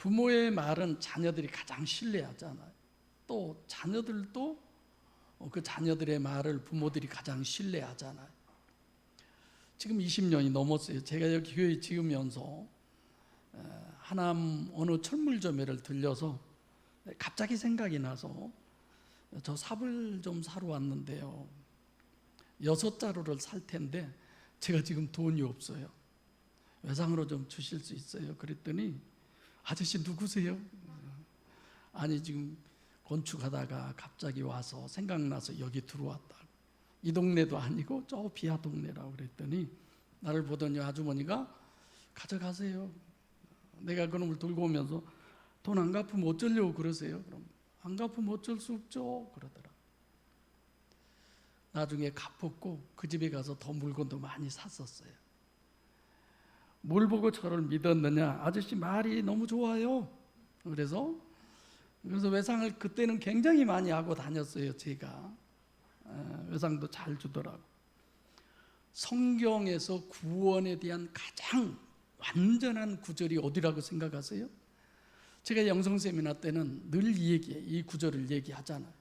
부모의 말은 자녀들이 가장 신뢰하잖아요. 또 자녀들도 그 자녀들의 말을 부모들이 가장 신뢰하잖아요. 지금 20년이 넘었어요. 제가 여기 교회에 지으면서 하남 어느 철물점에를 들려서 갑자기 생각이 나서 저 삽을 좀 사러 왔는데요, 6자루를 살 텐데 제가 지금 돈이 없어요. 외상으로 좀 주실 수 있어요? 그랬더니 아저씨 누구세요? 아니 지금 건축하다가 갑자기 와서 생각나서 여기 들어왔다고. 이 동네도 아니고 저 비하 동네라고 그랬더니 나를 보더니 아주머니가 가져가세요. 내가 그놈을 들고 오면서 돈 안 갚으면 어쩌려고 그러세요? 그럼 안 갚으면 어쩔 수 없죠 그러더라. 나중에 갚았고 그 집에 가서 더 물건도 많이 샀었어요. 뭘 보고 저를 믿었느냐? 아저씨 말이 너무 좋아요. 그래서 외상을 그때는 굉장히 많이 하고 다녔어요. 제가 외상도 잘 주더라고. 성경에서 구원에 대한 가장 완전한 구절이 어디라고 생각하세요? 제가 영성 세미나 때는 늘 이 구절을 얘기하잖아요.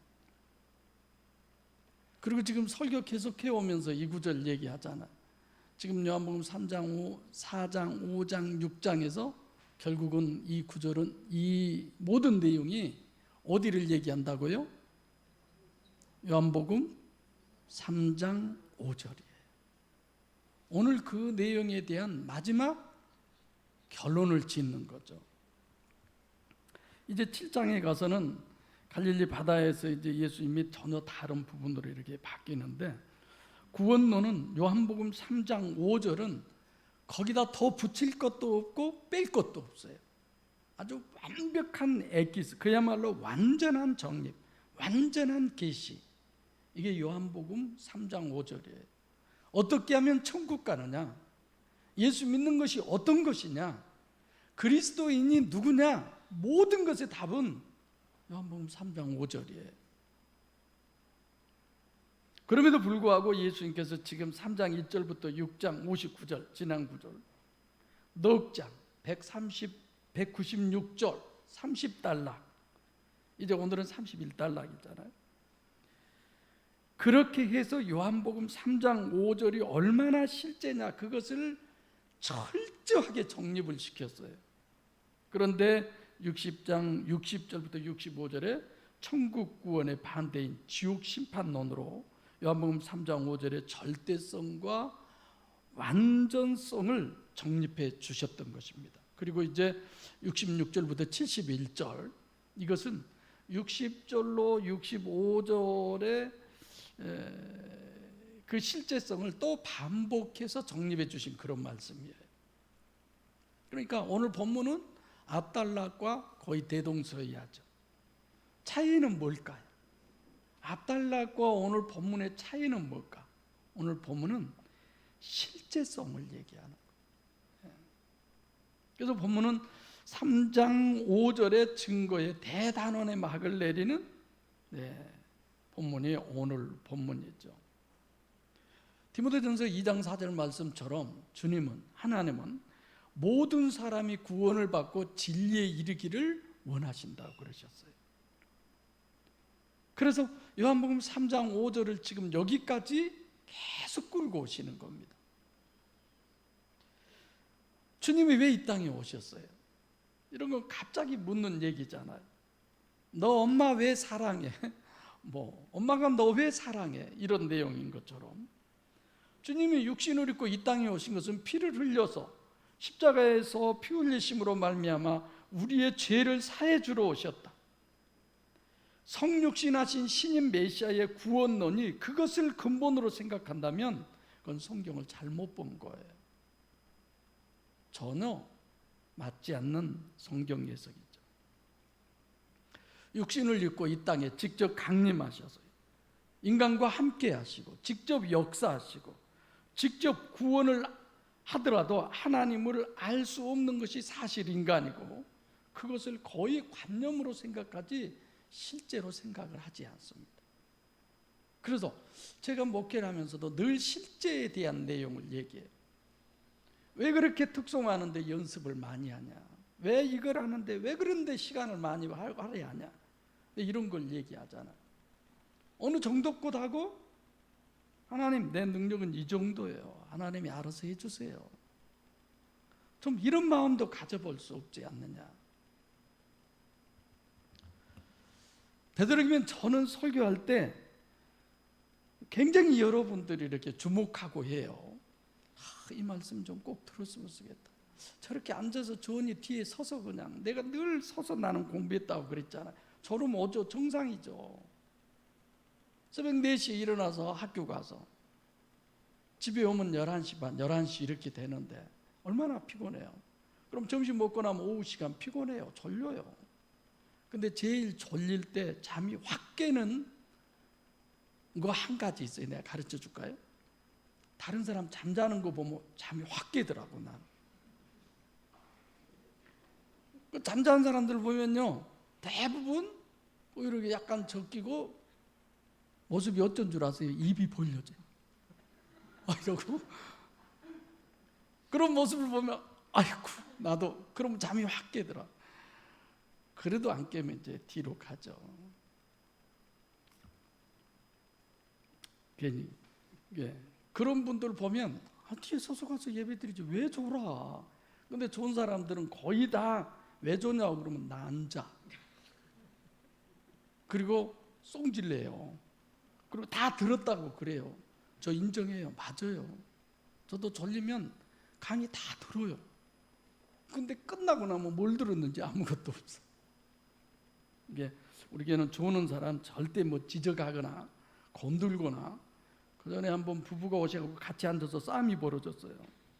그리고 지금 설교 계속해 오면서 이 구절 얘기하잖아요. 지금 요한복음 3장, 4장, 5장, 6장에서 결국은 이 구절은 이 모든 내용이 어디를 얘기한다고요? 요한복음 3장 5절이에요. 오늘 그 내용에 대한 마지막 결론을 짓는 거죠. 이제 7장에 가서는 갈릴리 바다에서 이제 예수님이 전혀 다른 부분으로 이렇게 바뀌는데, 구원론은 요한복음 3장 5절은 거기다 더 붙일 것도 없고 뺄 것도 없어요. 아주 완벽한 엑기스, 그야말로 완전한 정립, 완전한 계시. 이게 요한복음 3장 5절이에요. 어떻게 하면 천국 가느냐? 예수 믿는 것이 어떤 것이냐? 그리스도인이 누구냐? 모든 것의 답은 요한복음 3장 5절이에요. 그럼에도 불구하고 예수님께서 지금 3장 1절부터 6장 59절 지난 구절 넉 장 196절 30달락, 이제 오늘은 31달락이잖아요. 그렇게 해서 요한복음 3장 5절이 얼마나 실제냐, 그것을 철저하게 정립을 시켰어요. 그런데 60장 60절부터 65절에 천국 구원의 반대인 지옥 심판론으로 요한복음 3장 5절의 절대성과 완전성을 정립해 주셨던 것입니다. 그리고 이제 66절부터 71절, 이것은 60절로 65절의 그 실제성을 또 반복해서 정립해 주신 그런 말씀이에요. 그러니까 오늘 본문은 앞달락과 거의 대동소이하죠. 차이는 뭘까요? 앞달락과 오늘 본문의 차이는 뭘까? 오늘 본문은 실제성을 얘기하는 거예요. 그래서 본문은 3장 5절의 증거에 대단원의 막을 내리는 본문이 오늘 본문이죠. 디모데전서 2장 4절 말씀처럼 하나님은 모든 사람이 구원을 받고 진리에 이르기를 원하신다고 그러셨어요. 그래서 요한복음 3장 5절을 지금 여기까지 계속 끌고 오시는 겁니다. 주님이 왜 이 땅에 오셨어요? 이런 건 갑자기 묻는 얘기잖아요. 너 엄마 왜 사랑해? 엄마가 너 왜 사랑해? 이런 내용인 것처럼 주님이 육신을 입고 이 땅에 오신 것은 피를 흘려서 십자가에서 피 흘리심으로 말미암아 우리의 죄를 사해 주러 오셨다. 성육신하신 신인 메시아의 구원론이 그것을 근본으로 생각한다면 그건 성경을 잘못 본 거예요. 전혀 맞지 않는 성경 해석이죠. 육신을 입고 이 땅에 직접 강림하셔서 인간과 함께 하시고 직접 역사하시고 직접 구원을 하더라도 하나님을 알 수 없는 것이 사실 인간이고, 그것을 거의 관념으로 생각하지 실제로 생각을 하지 않습니다. 그래서 제가 목회를 하면서도 늘 실제에 대한 내용을 얘기해요. 왜 그렇게 특송하는데 연습을 많이 하냐? 왜 이걸 하는데, 왜 그런데 시간을 많이 할애하냐, 이런 걸 얘기하잖아. 어느 정도 껏 하고, 하나님 내 능력은 이 정도예요, 하나님이 알아서 해주세요. 좀 이런 마음도 가져볼 수 없지 않느냐. 되도록이면 저는 설교할 때 굉장히 여러분들이 이렇게 주목하고 해요. 이 말씀 좀 꼭 들었으면 쓰겠다. 저렇게 앉아서 조언이 뒤에 서서 그냥, 내가 늘 서서 나는 공부했다고 그랬잖아요. 저러면 어쩌 정상이죠. 새벽 4시에 일어나서 학교 가서 집에 오면 11시 반, 11시 이렇게 되는데 얼마나 피곤해요. 그럼 점심 먹고 나면 오후 시간 피곤해요. 졸려요. 근데 제일 졸릴 때 잠이 확 깨는 거 한 가지 있어요. 내가 가르쳐 줄까요? 다른 사람 잠자는 거 보면 잠이 확 깨더라고. 난 그 잠자는 사람들 보면요, 대부분 이렇게 약간 적기고 모습이 어쩐 줄 아세요? 입이 벌려져요. 이러고 그런 모습을 보면 아이고 나도, 그럼 잠이 확 깨더라. 그래도 안 깨면 이제 뒤로 가죠. 괜히 그런 분들 보면 뒤에 서서 가서 예배드리지 왜 졸아. 근데 좋은 사람들은 거의 다 왜 졸냐고 그러면 나 앉아, 그리고 쏭질래요. 그리고 다 들었다고 그래요. 저 인정해요. 맞아요. 저도 졸리면 강의 다 들어요. 근데 끝나고 나면 뭘 들었는지 아무것도 없어. 이게 우리 교회는 조는 사람 절대 뭐 지적하거나 건들거나. 그 전에 한번 부부가 오셔서 같이 앉아서 싸움이 벌어졌어요.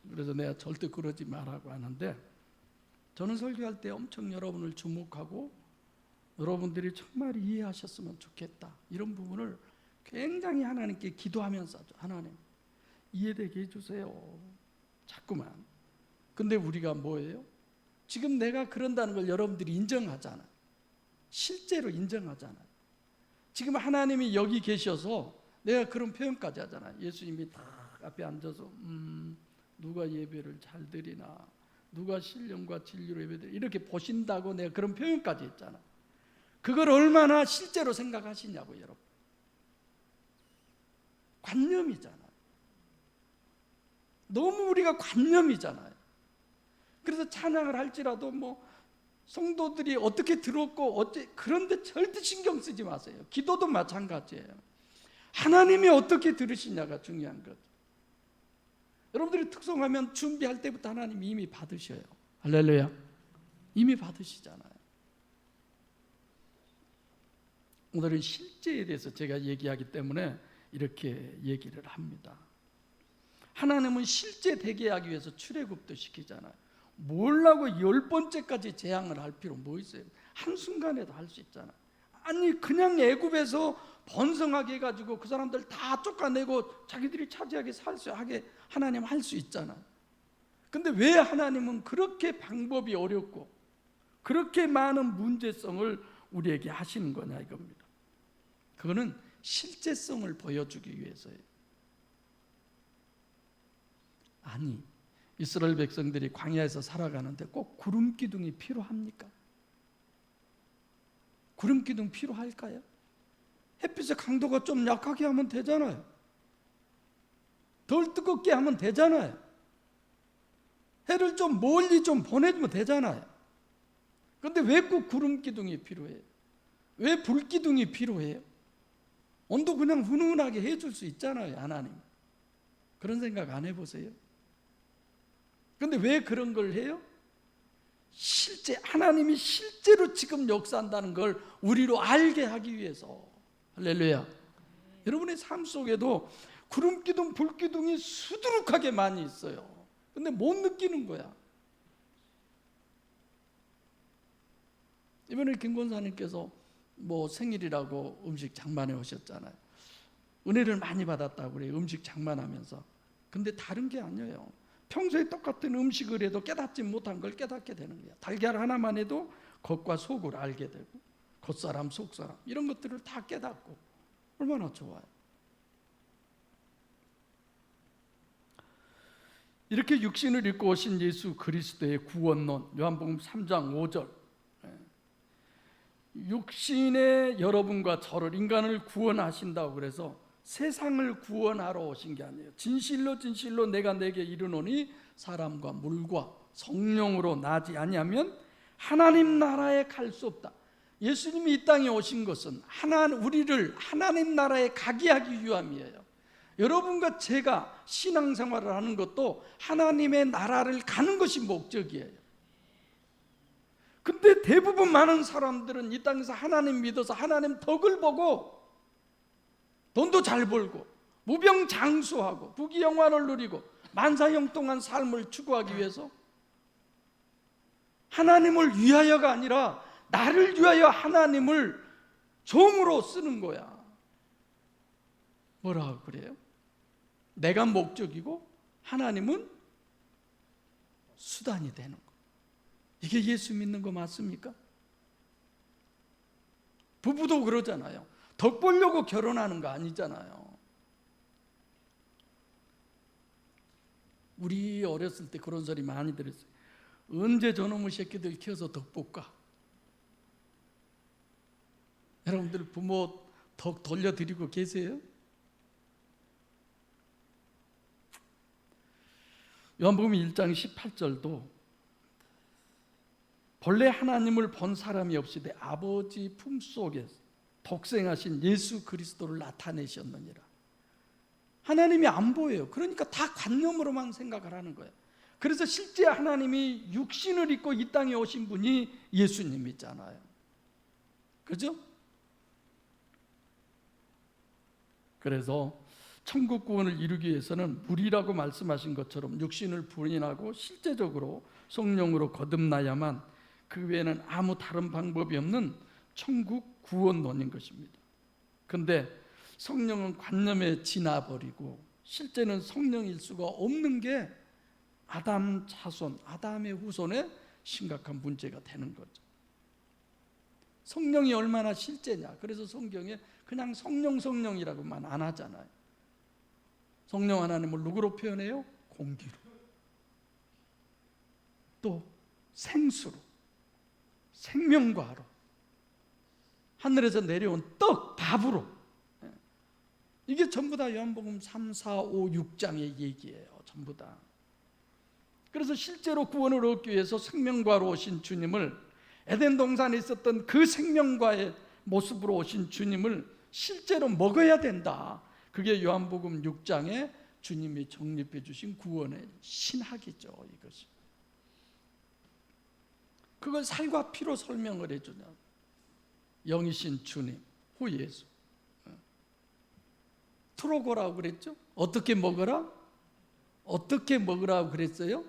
그래서 내가 절대 그러지 말라고 하는데, 저는 설교할 때 엄청 여러분을 주목하고 여러분들이 정말 이해하셨으면 좋겠다, 이런 부분을 굉장히 하나님께 기도하면서 하죠. 하나님 이해되게 해주세요, 자꾸만. 근데 우리가 뭐예요? 지금 내가 그런다는 걸 여러분들이 인정하잖아요. 실제로 인정하잖아요. 지금 하나님이 여기 계셔서 내가 그런 표현까지 하잖아요. 예수님이 딱 앞에 앉아서 누가 예배를 잘 드리나, 누가 신령과 진리로 예배드리나, 이렇게 보신다고 내가 그런 표현까지 했잖아요. 그걸 얼마나 실제로 생각하시냐고 여러분. 관념이잖아요. 너무 우리가 관념이잖아요. 그래서 찬양을 할지라도 뭐 성도들이 어떻게 들었고 어째, 그런데 절대 신경 쓰지 마세요. 기도도 마찬가지예요. 하나님이 어떻게 들으시냐가 중요한 거죠. 여러분들이 특성하면 준비할 때부터 하나님이 이미 받으셔요. 할렐루야. 이미 받으시잖아요. 오늘은 실제에 대해서 제가 얘기하기 때문에 이렇게 얘기를 합니다. 하나님은 실제 되게 하기 위해서 출애굽도 시키잖아요. 뭘라고 10번째까지 재앙을 할 필요 뭐 있어요? 한순간에도 할 수 있잖아요. 아니 그냥 애굽에서 번성하게 해가지고 그 사람들 다 쫓아내고 자기들이 차지하게 살 수 하게 하나님 할 수 있잖아요. 근데 왜 하나님은 그렇게 방법이 어렵고 그렇게 많은 문제성을 우리에게 하시는 거냐 이겁니다. 그거는 실제성을 보여주기 위해서예요. 아니 이스라엘 백성들이 광야에서 살아가는데 꼭 구름 기둥이 필요합니까? 구름 기둥 필요할까요? 햇빛의 강도가 좀 약하게 하면 되잖아요. 덜 뜨겁게 하면 되잖아요. 해를 좀 멀리 좀 보내주면 되잖아요. 그런데 왜 꼭 구름 기둥이 필요해요? 왜 불 기둥이 필요해요? 온도 그냥 훈훈하게 해줄 수 있잖아요, 하나님. 그런 생각 안 해보세요? 그런데 왜 그런 걸 해요? 실제 하나님이 실제로 지금 역사한다는 걸 우리로 알게 하기 위해서. 할렐루야. 여러분의 삶 속에도 구름 기둥, 불 기둥이 수두룩하게 많이 있어요. 근데 못 느끼는 거야. 이번에 김 권사님께서 뭐 생일이라고 음식 장만해 오셨잖아요. 은혜를 많이 받았다고 그래요, 음식 장만하면서. 근데 다른 게 아니에요. 평소에 똑같은 음식을 해도 깨닫지 못한 걸 깨닫게 되는 거야. 달걀 하나만 해도 겉과 속을 알게 되고 겉사람 속사람 이런 것들을 다 깨닫고 얼마나 좋아요. 이렇게 육신을 입고 오신 예수 그리스도의 구원론, 요한복음 3장 5절. 육신의 여러분과 저를, 인간을 구원하신다고 그래서 세상을 구원하러 오신 게 아니에요. 진실로 진실로 내가 내게 이르노니 사람과 물과 성령으로 나지 아니하면 하나님 나라에 갈 수 없다. 예수님이 이 땅에 오신 것은 우리를 하나님 나라에 가게 하기 위함이에요. 여러분과 제가 신앙생활을 하는 것도 하나님의 나라를 가는 것이 목적이에요. 근데 대부분 많은 사람들은 이 땅에서 하나님 믿어서 하나님 덕을 보고 돈도 잘 벌고 무병장수하고 부귀영화를 누리고 만사형통한 삶을 추구하기 위해서 하나님을 위하여가 아니라 나를 위하여 하나님을 종으로 쓰는 거야. 뭐라고 그래요? 내가 목적이고 하나님은 수단이 되는 거. 이게 예수 믿는 거 맞습니까? 부부도 그러잖아요. 덕 보려고 결혼하는 거 아니잖아요. 우리 어렸을 때 그런 소리 많이 들었어요. 언제 저놈의 새끼들 키워서 덕 볼까? 여러분들 부모 덕 돌려드리고 계세요? 요한복음 1장 18절도 본래 하나님을 본 사람이 없이되 아버지 품속에 독생하신 예수 그리스도를 나타내셨느니라. 하나님이 안 보여요. 그러니까 다 관념으로만 생각을 하는 거예요. 그래서 실제 하나님이 육신을 입고 이 땅에 오신 분이 예수님이잖아요. 그죠? 그래서 천국 구원을 이루기 위해서는 물이라고 말씀하신 것처럼 육신을 부인하고 실제적으로 성령으로 거듭나야만 그 외에는 아무 다른 방법이 없는 천국 구원론인 것입니다. 근데 성령은 관념에 지나버리고 실제는 성령일 수가 없는 게 아담 자손, 아담의 후손의 심각한 문제가 되는 거죠. 성령이 얼마나 실제냐. 그래서 성경에 그냥 성령이라고만 안 하잖아요. 성령 하나님을 누구로 표현해요? 공기로, 또 생수로, 생명과로, 하늘에서 내려온 떡, 밥으로. 이게 전부 다 요한복음 3, 4, 5, 6장의 얘기예요. 전부 다. 그래서 실제로 구원을 얻기 위해서 생명과로 오신 주님을, 에덴 동산에 있었던 그 생명과의 모습으로 오신 주님을 실제로 먹어야 된다. 그게 요한복음 6장에 주님이 정립해 주신 구원의 신학이죠. 이것이. 그걸 살과 피로 설명을 해주냐. 영이신 주님, 후 예수. 트로고라고 그랬죠? 어떻게 먹어라? 어떻게 먹으라고 그랬어요?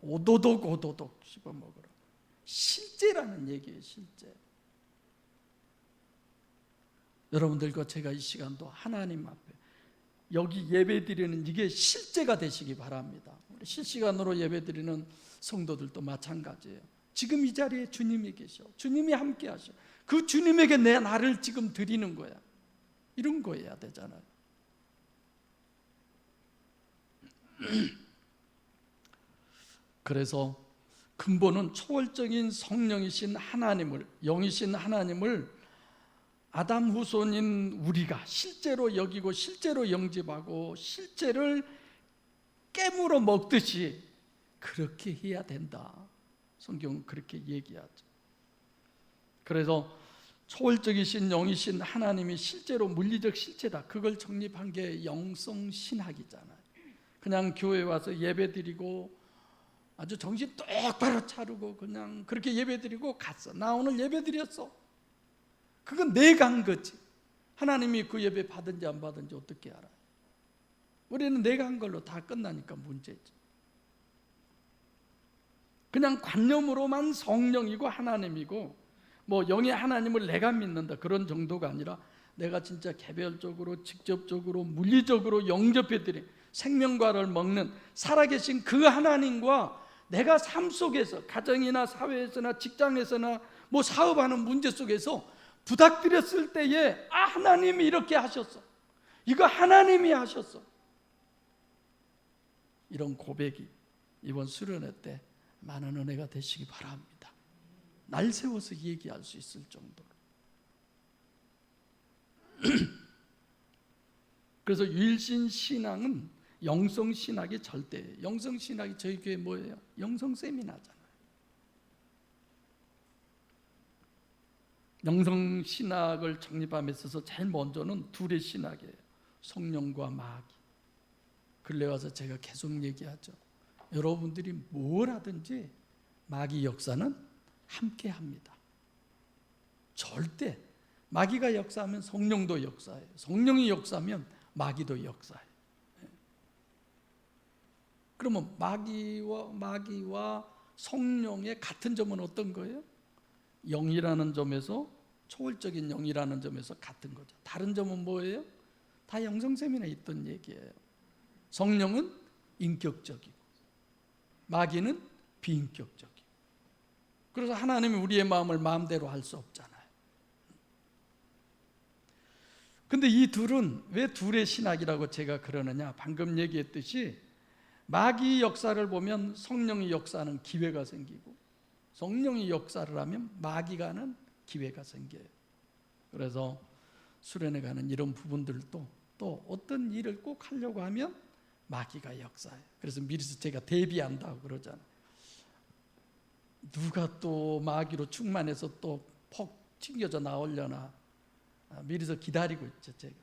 오도독 씹어 먹으라. 실제라는 얘기예요. 실제. 여러분들과 제가 이 시간도 하나님 앞에 여기 예배 드리는 이게 실제가 되시기 바랍니다. 실시간으로 예배 드리는 성도들도 마찬가지예요. 지금 이 자리에 주님이 계셔. 주님이 함께 하셔. 그 주님에게 나를 지금 드리는 거야. 이런 거여야 되잖아요. 그래서 근본은 초월적인 성령이신 하나님을, 영이신 하나님을 아담 후손인 우리가 실제로 여기고 실제로 영접하고 실제를 깨물어 먹듯이 그렇게 해야 된다. 성경은 그렇게 얘기하죠. 그래서 초월적이신 영이신 하나님이 실제로 물리적 실체다. 그걸 정립한 게 영성신학이잖아요. 그냥 교회 와서 예배드리고 아주 정신 똑바로 차리고 그냥 그렇게 예배드리고 갔어. 나 오늘 예배드렸어. 그건 내가 한 거지. 하나님이 그 예배 받은지 안 받은지 어떻게 알아요? 우리는 내가 한 걸로 다 끝나니까 문제지. 그냥 관념으로만 성령이고 하나님이고 뭐 영의 하나님을 내가 믿는다 그런 정도가 아니라 내가 진짜 개별적으로 직접적으로 물리적으로 영접해드린 생명과를 먹는 살아계신 그 하나님과 내가 삶 속에서 가정이나 사회에서나 직장에서나 뭐 사업하는 문제 속에서 부탁드렸을 때에 하나님이 이렇게 하셨어. 이거 하나님이 하셨어. 이런 고백이 이번 수련회 때 많은 은혜가 되시기 바랍니다. 날 세워서 얘기할 수 있을 정도로. 그래서 유일신 신앙은 영성 신학이 절대예요. 영성 신학이 저희 교회 뭐예요? 영성 세미나잖아요. 영성 신학을 정립함에 있어서 제일 먼저는 둘의 신학이에요. 성령과 마귀. 근래 와서 제가 계속 얘기하죠. 여러분들이 뭘 하든지 마귀 역사는 함께 합니다. 절대 마귀가 역사하면 성령도 역사해요. 성령이 역사하면 마귀도 역사해요. 그러면 마귀와 성령의 같은 점은 어떤 거예요? 영이라는 점에서, 초월적인 영이라는 점에서 같은 거죠. 다른 점은 뭐예요? 다 영성세미나에 있던 얘기예요. 성령은 인격적이고 마귀는 비인격적이고. 그래서 하나님이 우리의 마음을 마음대로 할 수 없잖아요. 근데 이 둘은 왜 둘의 신학이라고 제가 그러느냐? 방금 얘기했듯이 마귀 역사를 보면 성령이 역사하는 기회가 생기고, 성령이 역사를 하면 마귀가 하는 기회가 생겨요. 그래서 수련회 가는 이런 부분들도 또 어떤 일을 꼭 하려고 하면 마귀가 역사해요. 그래서 미리서 제가 대비한다고 그러잖아요. 누가 또 마귀로 충만해서 또 퍽 튕겨져 나오려나 미리서 기다리고 있죠, 제가.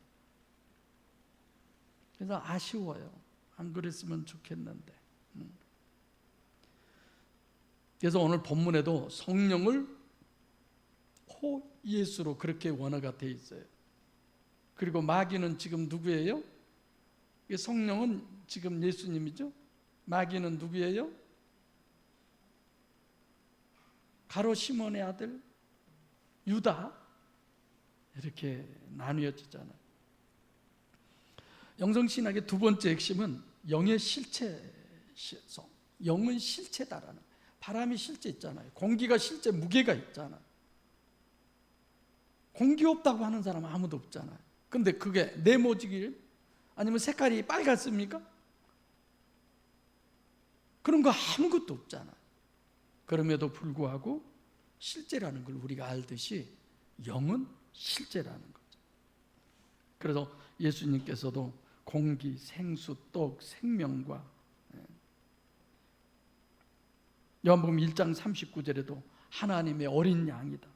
그래서 아쉬워요. 안 그랬으면 좋겠는데. 그래서 오늘 본문에도 성령을 호 예수로 그렇게 원어가 돼 있어요. 그리고 마귀는 지금 누구예요? 성령은 지금 예수님이죠. 마귀는 누구예요? 가롯 시몬의 아들 유다. 이렇게 나뉘어지잖아요. 영성신학의 두 번째 핵심은 영의 실체성. 영은 실체다라는. 바람이 실제 있잖아요. 공기가 실제 무게가 있잖아요. 공기 없다고 하는 사람은 아무도 없잖아요. 근데 그게 네모지길 아니면 색깔이 빨갛습니까? 그런 거 아무것도 없잖아요. 그럼에도 불구하고 실제라는 걸 우리가 알듯이 영은 실제라는 거죠. 그래서 예수님께서도 공기, 생수, 떡, 생명과 요한복음 1장 39절에도 하나님의 어린 양이다.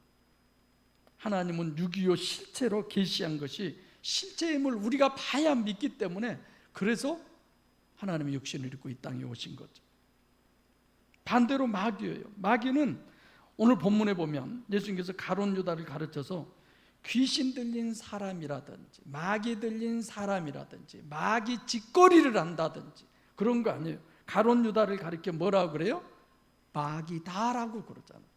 하나님은 6.25 실체로 계시한 것이 실체임을 우리가 봐야 믿기 때문에, 그래서 하나님의 육신을 입고 이 땅에 오신 거죠. 반대로 마귀예요. 마귀는 오늘 본문에 보면 예수님께서 가룟 유다를 가르쳐서 귀신 들린 사람이라든지 마귀 들린 사람이라든지 마귀 짓거리를 한다든지 그런 거 아니에요. 가룟 유다를 가리켜 뭐라고 그래요? 마귀다라고 그러잖아요.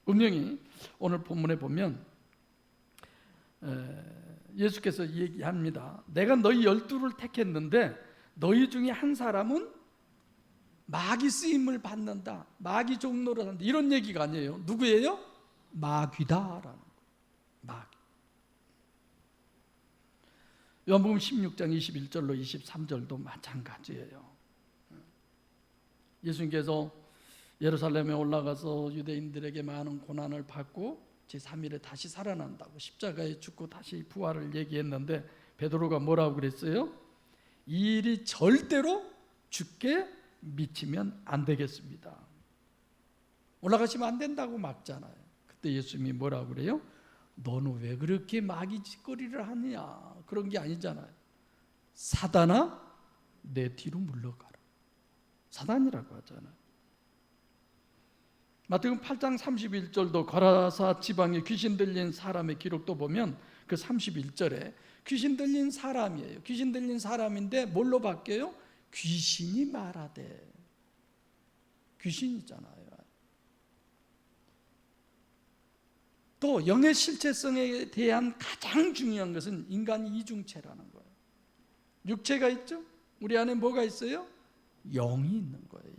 분명히 오늘 본문에 보면 예수께서 얘기합니다. 내가 너희 12를 택했는데 너희 중에 한 사람은 마귀 쓰임을 받는다. 마귀 종로를 한다. 이런 얘기가 아니에요. 누구예요? 마귀다라는 거예요. 마귀. 요한복음 16장 21절로 23절도 마찬가지예요. 예수님께서 예루살렘에 올라가서 유대인들에게 많은 고난을 받고 제3일에 다시 살아난다고 십자가에 죽고 다시 부활을 얘기했는데 베드로가 뭐라고 그랬어요? 이 일이 절대로 주께 미치면 안 되겠습니다. 올라가시면 안 된다고 막잖아요. 그때 예수님이 뭐라고 그래요? 너는 왜 그렇게 마귀 짓거리를 하느냐? 그런 게 아니잖아요. 사단아 내 뒤로 물러가라. 사단이라고 하잖아요. 마태복음 8장 31절도 거라사 지방에 귀신 들린 사람의 기록도 보면 그 31절에 귀신 들린 사람이에요. 귀신 들린 사람인데 뭘로 바뀌어요? 귀신이 말하되. 귀신이잖아요. 또 영의 실체성에 대한 가장 중요한 것은 인간이 이중체라는 거예요. 육체가 있죠? 우리 안에 뭐가 있어요? 영이 있는 거예요.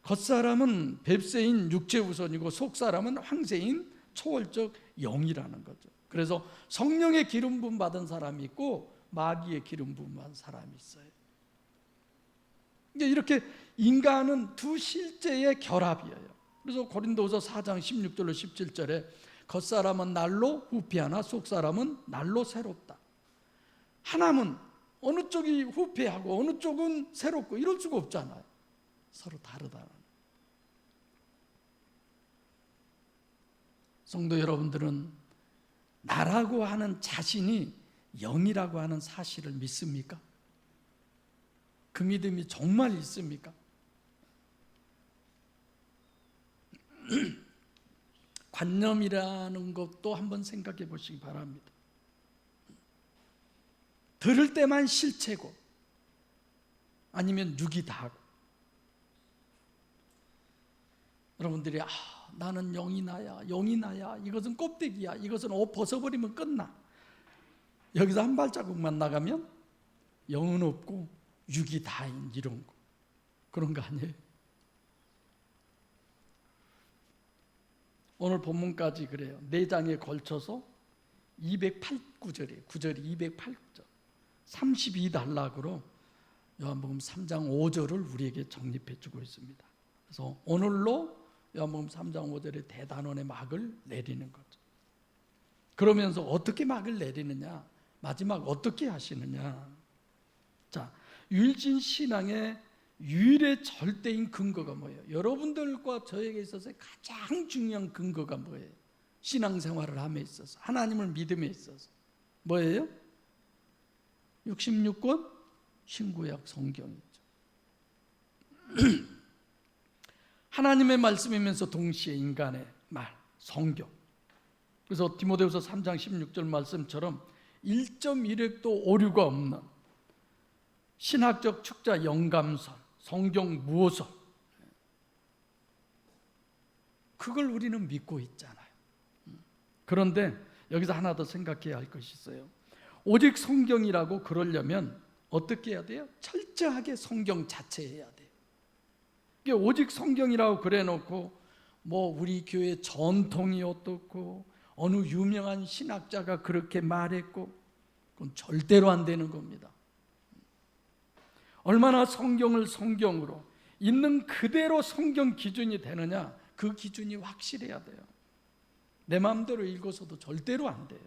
겉사람은 뱁새인 육체 우선이고 속사람은 황새인 초월적 영이라는 거죠. 그래서 성령의 기름 부음 받은 사람이 있고 마귀의 기름 부음 받은 사람이 있어요. 이렇게 인간은 두 실제의 결합이에요. 그래서 고린도후서 4장 16절로 17절에 겉사람은 날로 후패하나 속사람은 날로 새롭다. 하나는 어느 쪽이 후패하고 어느 쪽은 새롭고 이럴 수가 없잖아요. 서로 다르다. 성도 여러분들은 나라고 하는 자신이 영이라고 하는 사실을 믿습니까? 그 믿음이 정말 있습니까? 관념이라는 것도 한번 생각해 보시기 바랍니다. 들을 때만 실체고 아니면 육이 다고. 여러분들이 나는 영이 나야, 영이 나야, 이것은 껍데기야, 이것은 옷 벗어버리면 끝나. 여기서 한 발자국만 나가면 영은 없고 육이 다인 이런 거. 그런 거 아니에요? 오늘 본문까지 그래요. 4장에 걸쳐서 208구절이에요. 구절이 208구절. 32단락으로 요한복음 3장 5절을 우리에게 정립해 주고 있습니다. 그래서 오늘로 요한복음 3장 5절의 대단원의 막을 내리는 거죠. 그러면서 어떻게 막을 내리느냐? 마지막 어떻게 하시느냐? 자, 유일신 신앙의 유일의 절대인 근거가 뭐예요? 여러분들과 저에게 있어서 가장 중요한 근거가 뭐예요? 신앙생활을 함에 있어서, 하나님을 믿음에 있어서 뭐예요? 66권 신구약 성경이죠. 하나님의 말씀이면서 동시에 인간의 말, 성경. 그래서 디모데후서 3장 16절 말씀처럼 1.1획도 오류가 없는 신학적 축자 영감설, 성경 무호설, 그걸 우리는 믿고 있잖아요. 그런데 여기서 하나 더 생각해야 할 것이 있어요. 오직 성경이라고 그러려면 어떻게 해야 돼요? 철저하게 성경 자체 해야 돼요. 오직 성경이라고 그래놓고 우리 교회 전통이 어떻고 어느 유명한 신학자가 그렇게 말했고, 그건 절대로 안 되는 겁니다. 얼마나 성경을 성경으로 있는 그대로 성경 기준이 되느냐, 그 기준이 확실해야 돼요. 내 마음대로 읽어서도 절대로 안 돼요.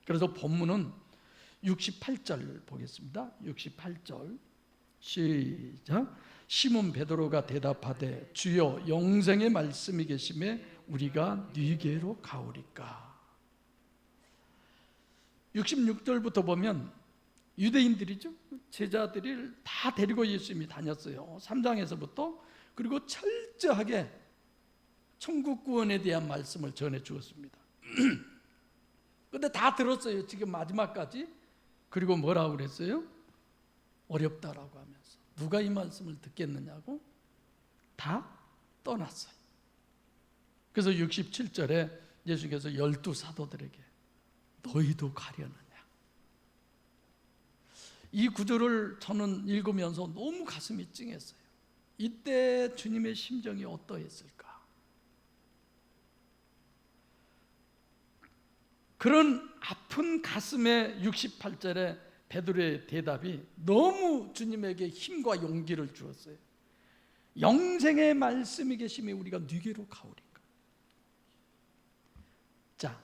그래서 본문은 68절 보겠습니다. 68절 시작. 시몬 베드로가 대답하되 주여 영생의 말씀이 계심에 우리가 네게로 가오리까. 66절부터 보면 유대인들이죠. 제자들을 다 데리고 예수님이 다녔어요. 3장에서부터. 그리고 철저하게 천국 구원에 대한 말씀을 전해 주었습니다. 근데 다 들었어요. 지금 마지막까지. 그리고 뭐라고 그랬어요? 어렵다라고 하면서. 누가 이 말씀을 듣겠느냐고 다 떠났어요. 그래서 67절에 예수께서 12사도들에게 너희도 가려느냐. 이 구절을 저는 읽으면서 너무 가슴이 찡했어요. 이때 주님의 심정이 어떠했을까? 그런 아픈 가슴에 68절에 베드로의 대답이 너무 주님에게 힘과 용기를 주었어요. 영생의 말씀이 계심에 우리가 네게로 가오리까. 자,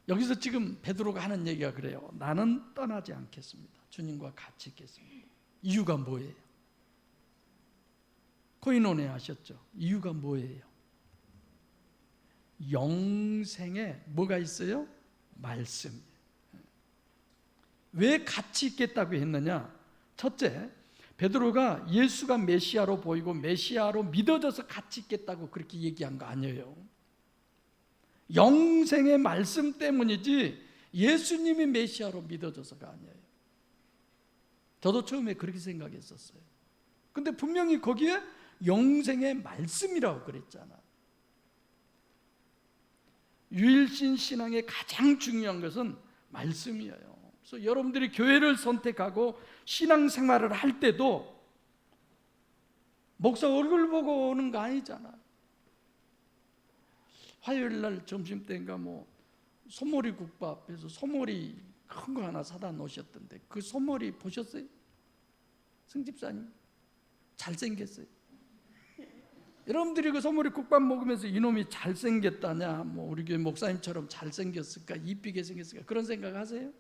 여기서 지금 베드로가 하는 얘기가 그래요. 나는 떠나지 않겠습니다. 주님과 같이 있겠습니다. 이유가 뭐예요? 코이노네 하셨죠. 이유가 뭐예요? 영생에 뭐가 있어요? 말씀. 왜 같이 있겠다고 했느냐? 첫째, 베드로가 예수가 메시아로 보이고 메시아로 믿어져서 같이 있겠다고 그렇게 얘기한 거 아니에요. 영생의 말씀 때문이지 예수님이 메시아로 믿어져서가 아니에요. 저도 처음에 그렇게 생각했었어요. 근데 분명히 거기에 영생의 말씀이라고 그랬잖아. 유일신 신앙의 가장 중요한 것은 말씀이에요. 그래서 여러분들이 교회를 선택하고 신앙생활을 할 때도 목사 얼굴 보고 오는 거 아니잖아. 화요일 날 점심 때인가 소머리 국밥에서 소머리 큰 거 하나 사다 놓으셨던데 그 소머리 보셨어요? 승집사님 잘생겼어요. 여러분들이 그 소머리 국밥 먹으면서 이놈이 잘생겼다냐, 뭐 우리 교회 목사님처럼 잘생겼을까, 이쁘게 생겼을까, 그런 생각 하세요?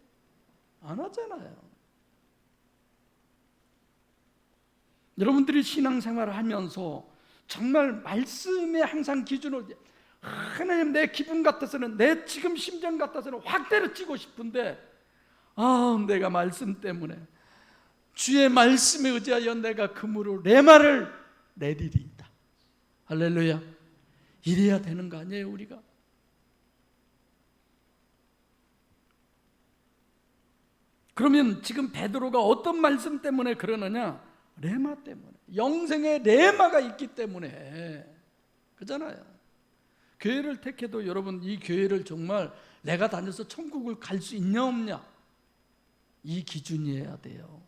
안 하잖아요. 여러분들이 신앙생활을 하면서 정말 말씀에 항상 기준을, 하나님 내 기분 같아서는, 내 지금 심정 같아서는 확 때려치고 싶은데, 내가 말씀 때문에 주의 말씀에 의지하여 내가 그물을 레마를 내리리이다. 할렐루야. 이래야 되는 거 아니에요, 우리가? 그러면 지금 베드로가 어떤 말씀 때문에 그러느냐? 레마 때문에, 영생의 레마가 있기 때문에 그잖아요. 교회를 택해도 여러분, 이 교회를 정말 내가 다녀서 천국을 갈 수 있냐 없냐, 이 기준이어야 돼요.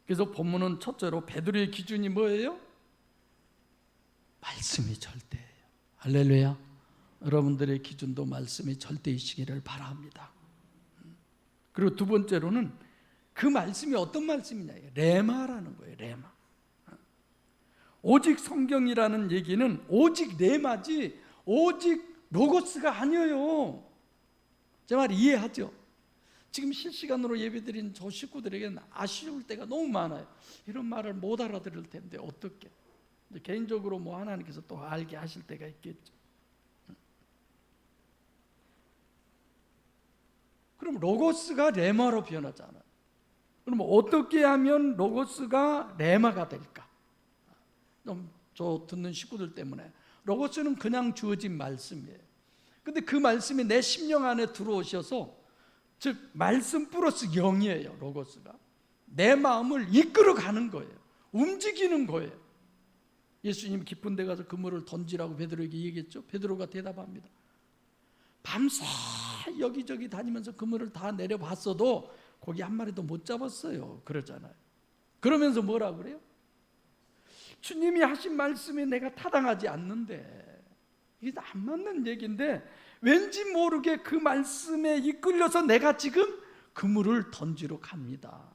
그래서 본문은 첫째로 베드로의 기준이 뭐예요? 말씀이 절대예요. 할렐루야. 여러분들의 기준도 말씀이 절대이시기를 바랍니다. 그리고 두 번째로는 그 말씀이 어떤 말씀이냐, 레마라는 거예요. 레마. 오직 성경이라는 얘기는 오직 레마지 오직 로고스가 아니에요. 제 말 이해하죠? 지금 실시간으로 예배드린 저 식구들에게는 아쉬울 때가 너무 많아요. 이런 말을 못 알아들을 텐데 어떻게? 개인적으로 뭐 하나님께서 또 알게 하실 때가 있겠죠. 그럼 로고스가 레마로 변하잖아요. 그럼 어떻게 하면 로고스가 레마가 될까? 저 듣는 식구들 때문에, 로고스는 그냥 주어진 말씀이에요. 근데 그 말씀이 내 심령 안에 들어오셔서, 즉 말씀 플러스 영이에요. 로고스가 내 마음을 이끌어가는 거예요. 움직이는 거예요. 예수님 깊은 데 가서 그물을 던지라고 베드로에게 얘기했죠. 베드로가 대답합니다. 밤새 여기저기 다니면서 그물을 다 내려봤어도 고기 한 마리도 못 잡았어요. 그러잖아요. 그러면서 뭐라고 그래요? 주님이 하신 말씀에 내가 타당하지 않는데, 이게 안 맞는 얘기인데 왠지 모르게 그 말씀에 이끌려서 내가 지금 그물을 던지러 갑니다.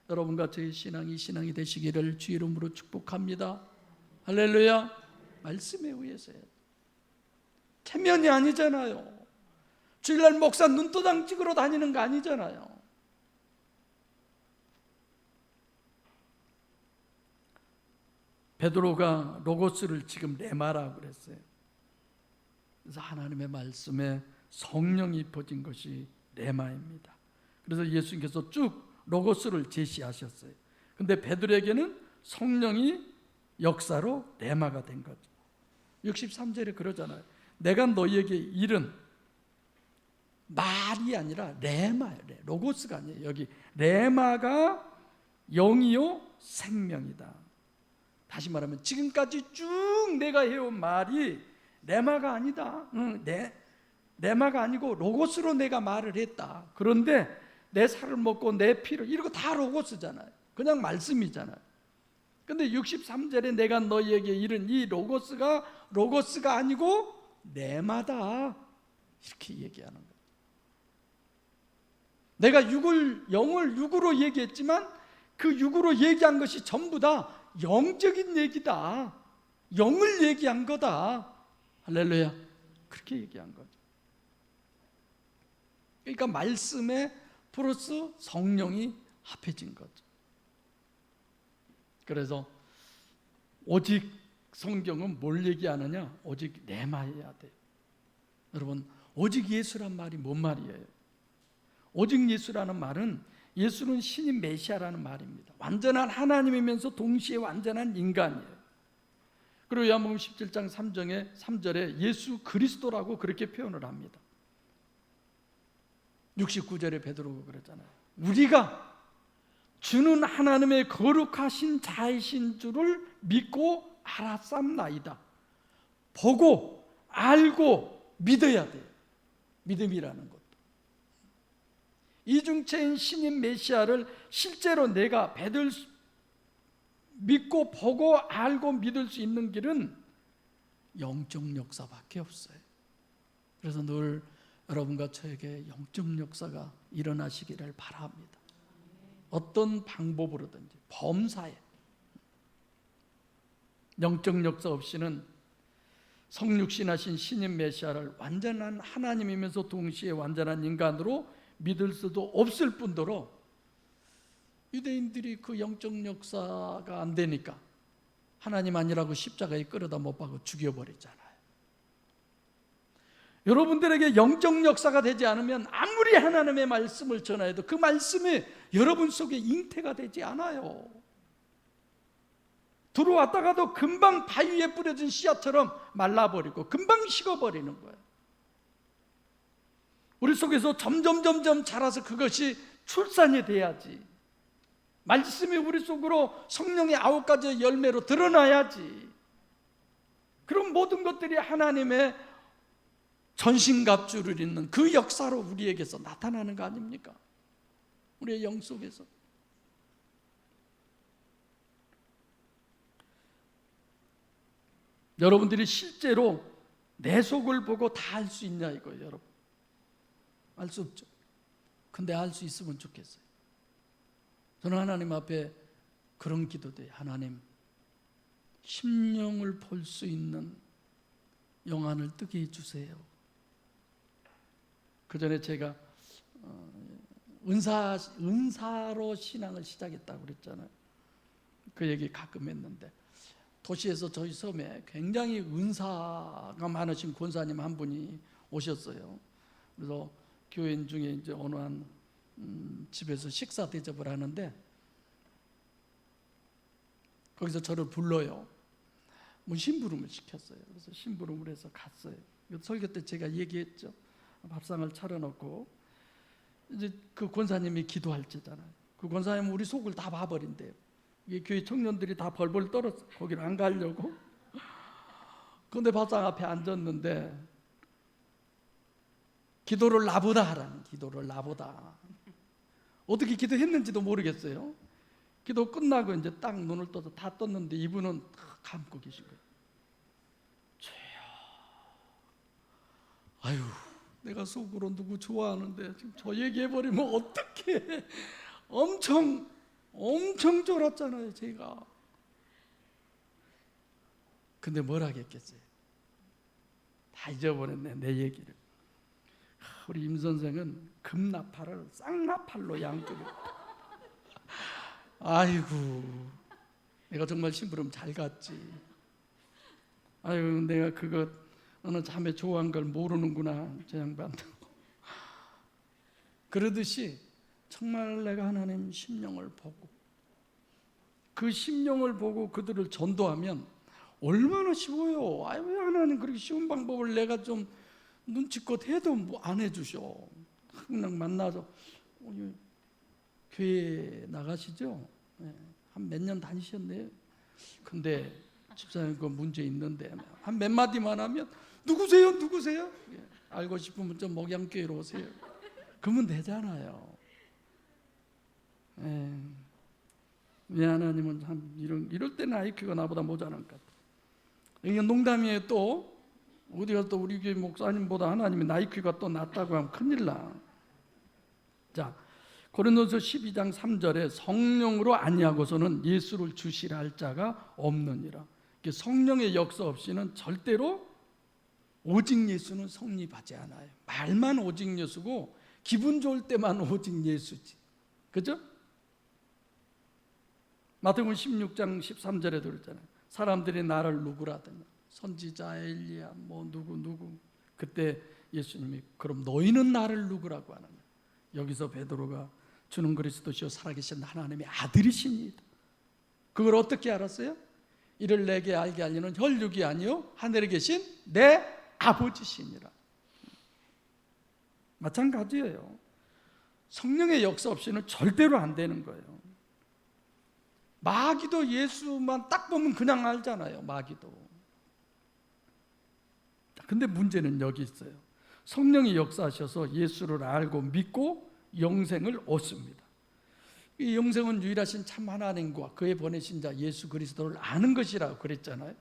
여러분과 저의 신앙이 신앙이 되시기를 주 이름으로 축복합니다. 할렐루야. 말씀에 의해서요. 체면이 아니잖아요. 주일날 목사 눈도장 찍으러 다니는 거 아니잖아요. 베드로가 로고스를 지금 레마라고 그랬어요. 그래서 하나님의 말씀에 성령이 입혀진 것이 레마입니다. 그래서 예수님께서 쭉 로고스를 제시하셨어요. 근데 베드로에게는 성령이 역사로 레마가 된 거죠. 63절에 그러잖아요. 내가 너희에게 이른 말이 아니라 레마예요. 로고스가 아니에요. 여기 레마가 영이요 생명이다. 다시 말하면 지금까지 쭉 내가 해온 말이 레마가 아니다. 레마가 아니고 로고스로 내가 말을 했다. 그런데 내 살을 먹고 내 피를, 이런 거 다 로고스잖아요. 그냥 말씀이잖아요. 근데 63절에 내가 너희에게 이른 이 로고스가 아니고 레마다, 이렇게 얘기하는 거예요. 내가 영을 육으로 얘기했지만 그 육으로 얘기한 것이 전부 다 영적인 얘기다. 영을 얘기한 거다. 할렐루야. 그렇게 얘기한 거죠. 그러니까 말씀에 플러스 성령이 합해진 거죠. 그래서 오직 성경은 뭘 얘기하느냐? 오직 레마해야 돼요. 여러분, 오직 예수란 말이 뭔 말이에요? 오직 예수라는 말은, 예수는 신인 메시아라는 말입니다. 완전한 하나님이면서 동시에 완전한 인간이에요. 그리고 요한복음 17장 3절에 예수 그리스도라고 그렇게 표현을 합니다. 69절에 베드로가 그랬잖아요. 우리가 주는 하나님의 거룩하신 자이신 줄을 믿고 알았삼나이다. 보고 알고 믿어야 돼요. 믿음이라는 것도. 이중체인 신인 메시아를 실제로 내가 믿고 보고 알고 믿을 수 있는 길은 영적 역사밖에 없어요. 그래서 늘 여러분과 저에게 영적 역사가 일어나시기를 바랍니다. 어떤 방법으로든지 범사에 영적 역사 없이는 성육신하신 신인 메시아를 완전한 하나님이면서 동시에 완전한 인간으로 믿을 수도 없을 뿐더러 유대인들이 그 영적 역사가 안 되니까 하나님 아니라고 십자가에 끌어다 못 박아 죽여버리잖아요. 여러분들에게 영적 역사가 되지 않으면 아무리 하나님의 말씀을 전해도 그 말씀이 여러분 속에 잉태가 되지 않아요. 들어왔다가도 금방 바위에 뿌려진 씨앗처럼 말라버리고 금방 식어버리는 거예요. 우리 속에서 점점 자라서 그것이 출산이 돼야지. 말씀이 우리 속으로 성령의 9가지의 열매로 드러나야지. 그럼 모든 것들이 하나님의 전신갑주를 잇는 그 역사로 우리에게서 나타나는 거 아닙니까? 우리의 영 속에서. 여러분들이 실제로 내 속을 보고 다 알 수 있냐 이거예요, 여러분. 알 수 없죠. 근데 알 수 있으면 좋겠어요. 저는 하나님 앞에 그런 기도돼요. 하나님, 심령을 볼 수 있는 영안을 뜨게 해주세요. 그 전에 제가 은사로 신앙을 시작했다고 그랬잖아요. 그 얘기 가끔 했는데 도시에서 저희 섬에 굉장히 은사가 많으신 권사님 한 분이 오셨어요. 그래서 교인 중에 이제 어느 한 집에서 식사 대접을 하는데 거기서 저를 불러요. 뭐 심부름을 시켰어요. 그래서 심부름을 해서 갔어요. 설교 때 제가 얘기했죠. 밥상을 차려놓고 이제 그 권사님이 기도할 때잖아요. 그 권사님은 우리 속을 다 봐버린대요. 이게 교회 청년들이 다 벌벌 떨었어. 거기를 안 가려고. 그런데 밥상 앞에 앉았는데 기도를 나보다 하라는, 기도를 나보다. 어떻게 기도했는지도 모르겠어요. 기도 끝나고 이제 딱 눈을 떠서 다 떴는데 이분은 감고 계신 거예요. 주여, 아유, 내가 속으로 누구 좋아하는데 지금 저 얘기해버리면 어떡해. 엄청 쫄았잖아요, 제가. 근데 뭘 하겠겠어요. 다 잊어버렸네, 내 얘기를. 우리 임 선생은 금나팔을 쌍나팔로 양쪽에. 아이고, 내가 정말 심부름 잘 갔지. 아이고, 내가 그거 어느 자매 좋아한 걸 모르는구나, 저 양반도. 그러듯이 정말 내가 하나님 심령을 보고 그 심령을 보고 그들을 전도하면 얼마나 쉬워요. 아유, 왜 하나님 그렇게 쉬운 방법을 내가 좀 눈치껏 해도 뭐 안 해주셔. 그냥 만나서 교회 나가시죠? 한 몇 년 다니셨네요. 근데 집사님 그 문제 있는데 한 몇 마디만 하면 누구세요? 알고 싶으면 좀 목양교회로 오세요. 그러면 되잖아요. 왜 하나님은 참 이럴 때는 IQ가 나보다 모자란 것 같아. 이게 농담이에요. 또 어디가 또 우리 교회 목사님보다 하나님이 IQ가 또 낮다고 하면 큰일 나. 자, 고린도서 12장 3절에 성령으로 아니하고서는 예수를 주시라 할 자가 없느니라. 성령의 역사 없이는 절대로 오직 예수는 성립하지 않아요. 말만 오직 예수고 기분 좋을 때만 오직 예수지. 그죠? 마태복음 16장 13절에도 그랬잖아요. 사람들이 나를 누구라더냐, 선지자, 엘리야, 뭐 누구. 그때 예수님이 그럼 너희는 나를 누구라고 하느냐. 여기서 베드로가 주는 그리스도시요 살아계신 하나님의 아들이십니다. 그걸 어떻게 알았어요? 이를 내게 알게 하려는 혈육이 아니요 하늘에 계신 내 아버지시니라. 마찬가지예요. 성령의 역사 없이는 절대로 안 되는 거예요. 마귀도 예수만 딱 보면 그냥 알잖아요. 마귀도. 근데 문제는 여기 있어요. 성령이 역사하셔서 예수를 알고 믿고 영생을 얻습니다. 이 영생은 유일하신 참 하나님과 그의 보내신 자 예수 그리스도를 아는 것이라고 그랬잖아요.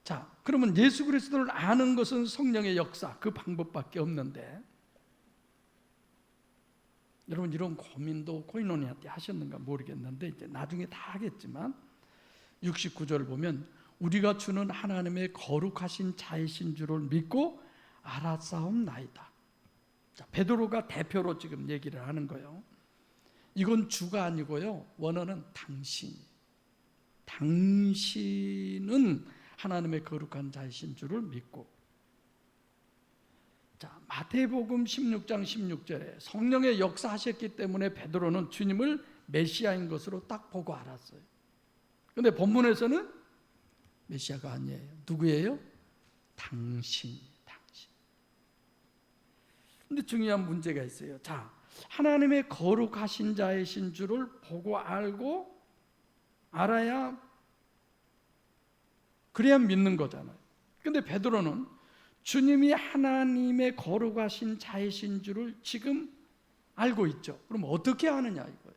자, 그러면 예수 그리스도를 아는 것은 성령의 역사, 그 방법밖에 없는데 여러분 이런 고민도 코이노니아 때 하셨는가 모르겠는데 이제 나중에 다 하겠지만 69절 보면 우리가 주는 하나님의 거룩하신 자이신 줄을 믿고 알았사옵나이다. 자, 베드로가 대표로 지금 얘기를 하는 거예요. 이건 주가 아니고요, 원어는 당신은 하나님의 거룩한 자이신 줄을 믿고. 자, 마태복음 16장 16절에 성령의 역사하셨기 때문에 베드로는 주님을 메시아인 것으로 딱 보고 알았어요. 근데 본문에서는 메시아가 아니에요. 누구예요? 당신. 근데 중요한 문제가 있어요. 자, 하나님의 거룩하신 자이신 줄을 보고 알아야 그래야 믿는 거잖아요. 근데 베드로는 주님이 하나님의 거룩하신 자이신 줄을 지금 알고 있죠. 그럼 어떻게 아느냐 이거예요.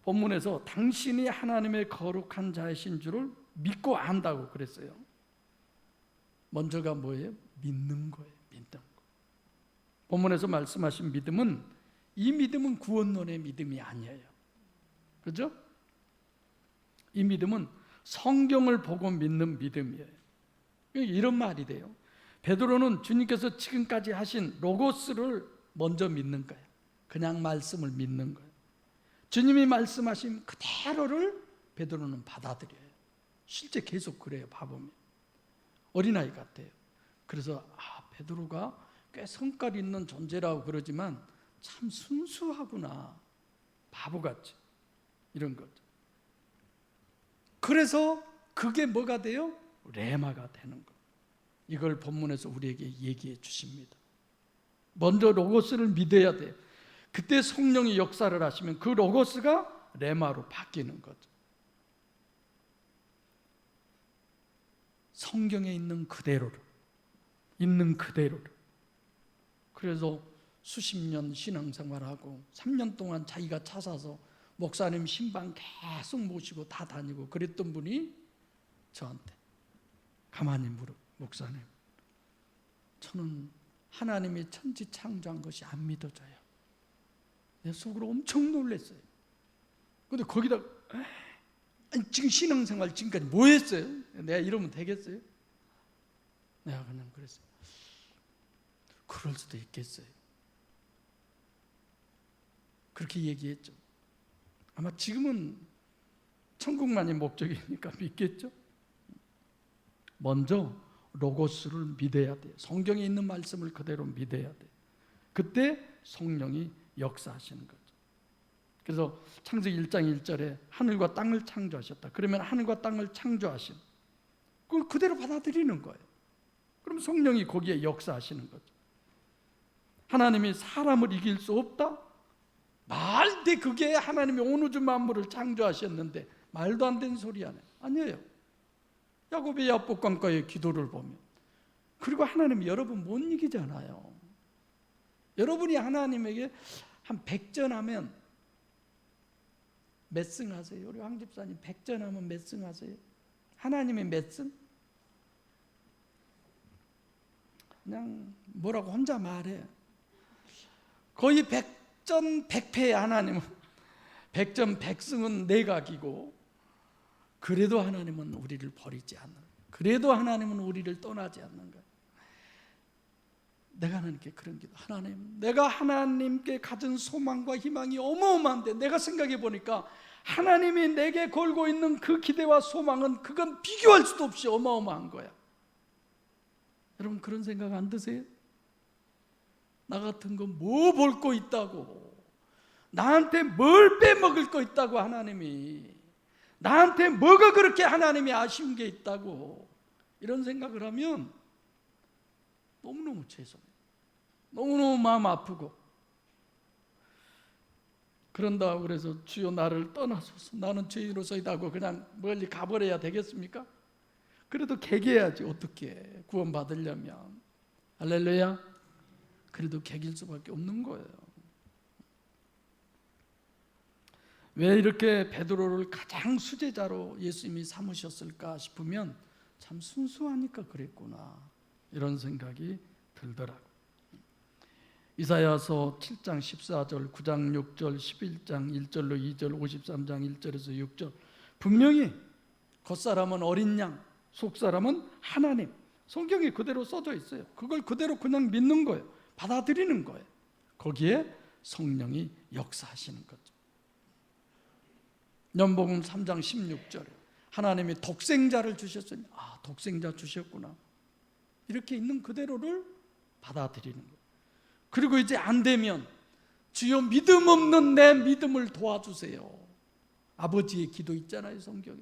본문에서 당신이 하나님의 거룩한 자이신 줄을 믿고 안다고 그랬어요. 먼저가 뭐예요? 믿는 거예요. 믿는 거. 본문에서 말씀하신 믿음은, 이 믿음은 구원론의 믿음이 아니에요. 그렇죠? 이 믿음은 성경을 보고 믿는 믿음이에요. 이런 말이 돼요. 베드로는 주님께서 지금까지 하신 로고스를 먼저 믿는 거예요. 그냥 말씀을 믿는 거예요. 주님이 말씀하신 그대로를 베드로는 받아들여요. 실제 계속 그래요. 봐보면 어린아이 같아요. 그래서 베드로가 꽤 성깔 있는 존재라고 그러지만 참 순수하구나, 바보같이, 이런 거죠. 그래서 그게 뭐가 돼요? 레마가 되는 거. 이걸 본문에서 우리에게 얘기해 주십니다. 먼저 로고스를 믿어야 돼요. 그때 성령이 역사를 하시면 그 로고스가 레마로 바뀌는 거죠. 성경에 있는 그대로를. 그래서 수십 년 신앙생활하고 3년 동안 자기가 찾아서 목사님 신방 계속 모시고 다 다니고 그랬던 분이 저한테 가만히 물어, 목사님, 저는 하나님이 천지 창조한 것이 안 믿어져요. 내 속으로 엄청 놀랐어요. 근데 거기다 지금 신앙생활 지금까지 뭐 했어요? 내가 이러면 되겠어요? 내가 그냥 그랬어요. 그럴 수도 있겠어요. 그렇게 얘기했죠. 아마 지금은 천국만이 목적이니까 믿겠죠? 먼저 로고스를 믿어야 돼요. 성경에 있는 말씀을 그대로 믿어야 돼요. 그때 성령이 역사하시는 거죠. 그래서 창세기 1장 1절에 하늘과 땅을 창조하셨다. 그러면 하늘과 땅을 창조하신, 그걸 그대로 받아들이는 거예요. 그럼 성령이 거기에 역사하시는 거죠. 하나님이 사람을 이길 수 없다? 말대 그게 하나님이 온 우주 만물을 창조하셨는데 말도 안 되는 소리 아니에요. 야곱의 야복강가의 기도를 보면, 그리고 하나님이 여러분 못 이기잖아요. 여러분이 하나님에게 한 100전 하면 몇 승 하세요? 우리 황 집사님 100전 하면 몇 승 하세요? 하나님이 몇 승? 그냥 뭐라고 혼자 말해. 거의 100전 100패의 하나님은 100전 100승은 내각이고, 그래도 하나님은 우리를 버리지 않는 거예요. 그래도 하나님은 우리를 떠나지 않는 거예요. 내가 하나님께 그런 기도, 하나님, 내가 하나님께 가진 소망과 희망이 어마어마한데 내가 생각해 보니까 하나님이 내게 걸고 있는 그 기대와 소망은 그건 비교할 수도 없이 어마어마한 거야. 여러분 그런 생각 안 드세요? 나 같은 거 뭐 볼 거 있다고, 나한테 뭘 빼먹을 거 있다고, 하나님이 나한테 뭐가 그렇게 하나님이 아쉬운 게 있다고, 이런 생각을 하면 너무너무 죄송해요. 너무너무 마음 아프고. 그런다고 그래서 주여 나를 떠나소서, 나는 죄인으로서이다 하고 그냥 멀리 가버려야 되겠습니까? 그래도 개개야지. 어떻게 구원받으려면. 할렐루야. 그래도 개길 수밖에 없는 거예요. 왜 이렇게 베드로를 가장 수제자로 예수님이 삼으셨을까 싶으면 참 순수하니까 그랬구나, 이런 생각이 들더라고요. 이사야서 7장 14절, 9장 6절, 11장 1절로 2절, 53장 1절에서 6절 분명히 겉사람은 어린 양, 속사람은 하나님, 성경에 그대로 써져 있어요. 그걸 그대로 그냥 믿는 거예요. 받아들이는 거예요. 거기에 성령이 역사하시는 거죠. 요한복음 3장 16절에 하나님이 독생자를 주셨으니 독생자 주셨구나, 이렇게 있는 그대로를 받아들이는 거예요. 그리고 이제 안 되면 주여 믿음 없는 내 믿음을 도와주세요. 아버지의 기도 있잖아요, 성경에.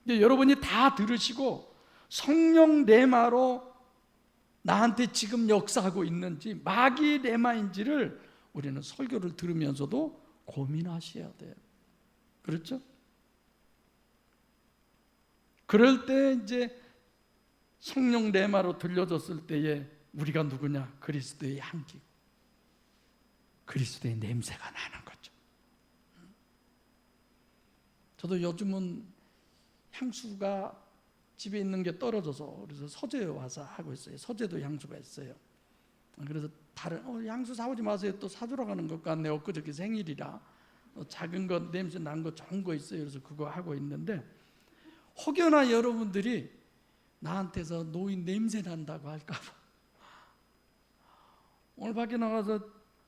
여러분이 다 들으시고 성령 레마로 나한테 지금 역사하고 있는지 마귀 레마인지를 우리는 설교를 들으면서도 고민하셔야 돼요. 그렇죠? 그럴 때 이제 성령 레마로 들려졌을 때에 우리가 누구냐? 그리스도의 향기, 그리스도의 냄새가 나는 거죠. 저도 요즘은 향수가 집에 있는 게 떨어져서 그래서 서재에 와서 하고 있어요. 서재도 향수가 있어요. 그래서 다른 향수 사오지 마세요. 또 사주러 가는 것 같네. 엊그저께 생일이라 작은 거 냄새 난 거 좋은 거 있어요. 그래서 그거 하고 있는데, 혹여나 여러분들이 나한테서 노인 냄새 난다고 할까 봐 오늘 밖에 나가서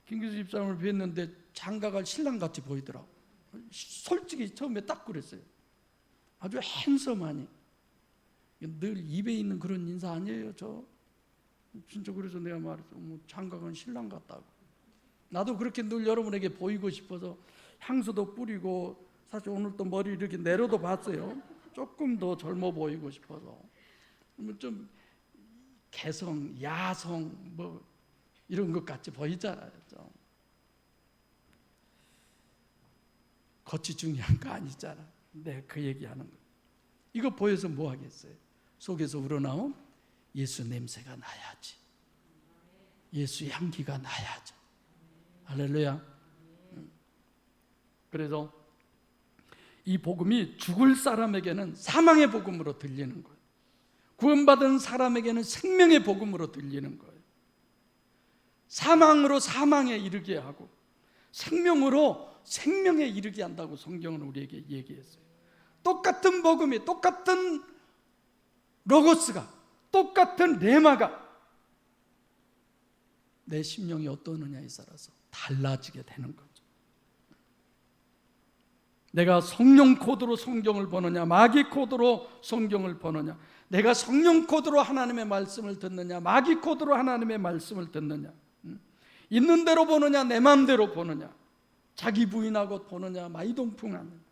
김기수 집사람을 뵀는데 장가갈 신랑같이 보이더라고. 솔직히 처음에 딱 그랬어요. 아주 핸섬하니. 늘 입에 있는 그런 인사 아니에요, 저. 진짜. 그래서 내가 말했어, 장가간 신랑 같다고. 나도 그렇게 늘 여러분에게 보이고 싶어서 향수도 뿌리고, 사실 오늘 또 머리 이렇게 내려도 봤어요. 조금 더 젊어 보이고 싶어서. 좀 개성, 야성 뭐 이런 것 같이 보이잖아요. 좀. 겉이 중요한 거 아니잖아. 내가 그 얘기하는 거. 이거 보여서 뭐 하겠어요? 속에서 우러나온 예수 냄새가 나야지. 예수 향기가 나야죠. 할렐루야. 그래서 이 복음이 죽을 사람에게는 사망의 복음으로 들리는 거예요. 구원받은 사람에게는 생명의 복음으로 들리는 거예요. 사망으로 사망에 이르게 하고 생명으로 생명에 이르게 한다고 성경은 우리에게 얘기했어요. 똑같은 복음이, 똑같은 로고스가, 똑같은 레마가 내 심령이 어떠느냐에 따라서 달라지게 되는 거죠. 내가 성령 코드로 성경을 보느냐, 마귀 코드로 성경을 보느냐, 내가 성령 코드로 하나님의 말씀을 듣느냐, 마귀 코드로 하나님의 말씀을 듣느냐, 있는 대로 보느냐, 내 마음대로 보느냐, 자기 부인하고 보느냐, 마이동풍하느냐.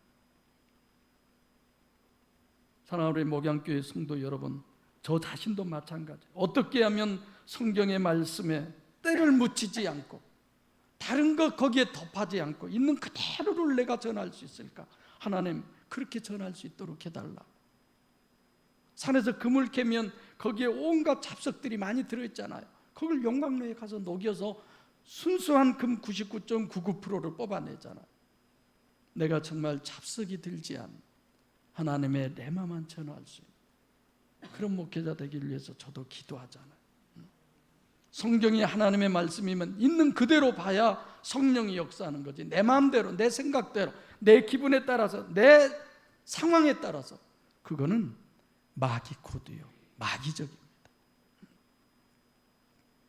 사랑하는 목양교회 성도 여러분, 저 자신도 마찬가지. 어떻게 하면 성경의 말씀에 때를 묻히지 않고 다른 거 거기에 덮하지 않고 있는 그대로를 내가 전할 수 있을까? 하나님, 그렇게 전할 수 있도록 해달라. 산에서 금을 캐면 거기에 온갖 잡석들이 많이 들어있잖아요. 그걸 용광로에 가서 녹여서 순수한 금 99.99%를 뽑아내잖아요. 내가 정말 잡석이 들지 않은 하나님의 레마만 전할 수 있는 그런 목회자 되기를 위해서 저도 기도하잖아요. 성경이 하나님의 말씀이면 있는 그대로 봐야 성령이 역사하는 거지. 내 마음대로, 내 생각대로, 내 기분에 따라서, 내 상황에 따라서, 그거는 마귀 코드요, 마귀적입니다.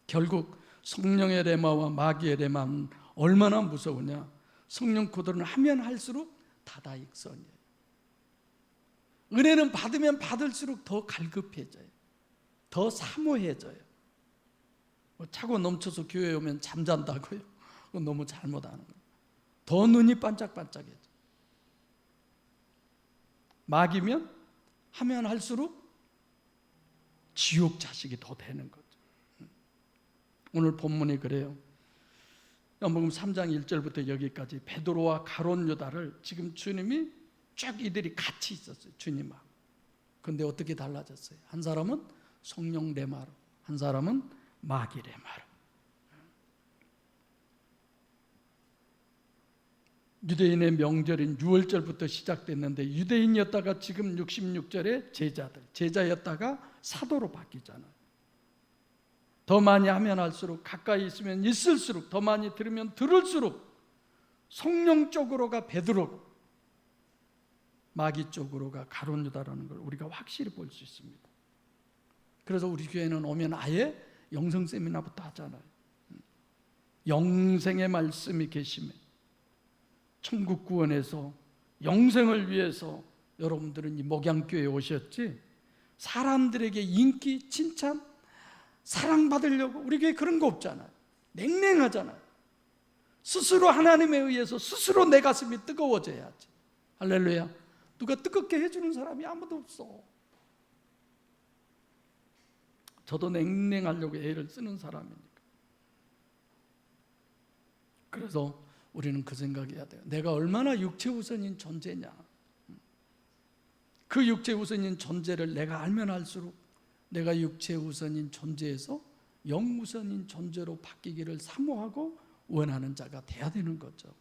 결국 성령의 레마와 마귀의 레마는 얼마나 무서우냐. 성령 코드는 하면 할수록 다다익선이에요. 은혜는 받으면 받을수록 더 갈급해져요. 더 사모해져요. 차고 넘쳐서 교회에 오면 잠잔다고요? 그건 너무 잘못하는 거예요. 더 눈이 반짝반짝해져. 마귀면 하면 할수록 지옥 자식이 더 되는 거죠. 오늘 본문이 그래요. 요한복음 3장 1절부터 여기까지 베드로와 가룟 유다를 지금 주님이 쭉 이들이 같이 있었어요. 주님하고. 그런데 어떻게 달라졌어요? 한 사람은 성령 레마로, 한 사람은 마귀 레마로. 유대인의 명절인 6월절부터 시작됐는데 유대인이었다가 지금 66절에 제자였다가 사도로 바뀌잖아요. 더 많이 하면 할수록, 가까이 있으면 있을수록, 더 많이 들으면 들을수록 성령 쪽으로가 베드로고 마귀 쪽으로가 가룟 유다라는 걸 우리가 확실히 볼 수 있습니다. 그래서 우리 교회는 오면 아예 영성 세미나부터 하잖아요. 영생의 말씀이 계시면 천국 구원에서 영생을 위해서 여러분들은 이 목양교회에 오셨지, 사람들에게 인기, 칭찬, 사랑받으려고 우리 교회 그런 거 없잖아요. 냉랭하잖아요. 스스로 하나님에 의해서 스스로 내 가슴이 뜨거워져야지. 할렐루야. 누가 뜨겁게 해주는 사람이 아무도 없어. 저도 냉랭하려고 애를 쓰는 사람이니까. 그래서 우리는 그 생각해야 돼요. 내가 얼마나 육체 우선인 존재냐. 그 육체 우선인 존재를 내가 알면 알수록 내가 육체 우선인 존재에서 영 우선인 존재로 바뀌기를 사모하고 원하는 자가 돼야 되는 거죠.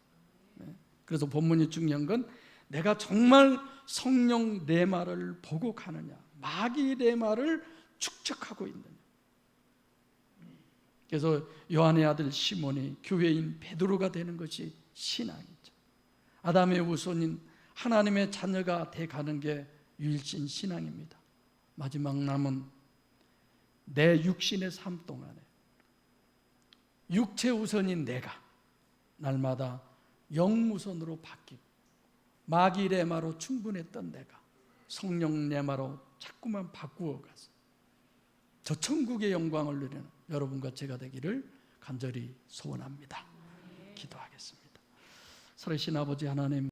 그래서 본문이 중요한 건 내가 정말 성령 내 말을 보고 가느냐, 마귀 내 말을 축적하고 있느냐. 그래서 요한의 아들 시몬이 교회인 베드로가 되는 것이 신앙이죠. 아담의 후손인 하나님의 자녀가 돼가는 게 유일신 신앙입니다. 마지막 남은 내 육신의 삶 동안에 육체 우선인 내가 날마다 영 우선으로 바뀌고 마귀 레마로 충분했던 내가 성령 레마로 자꾸만 바꾸어 가서 저 천국의 영광을 누리는 여러분과 제가 되기를 간절히 소원합니다. 기도하겠습니다. 살아계신 아버지 하나님,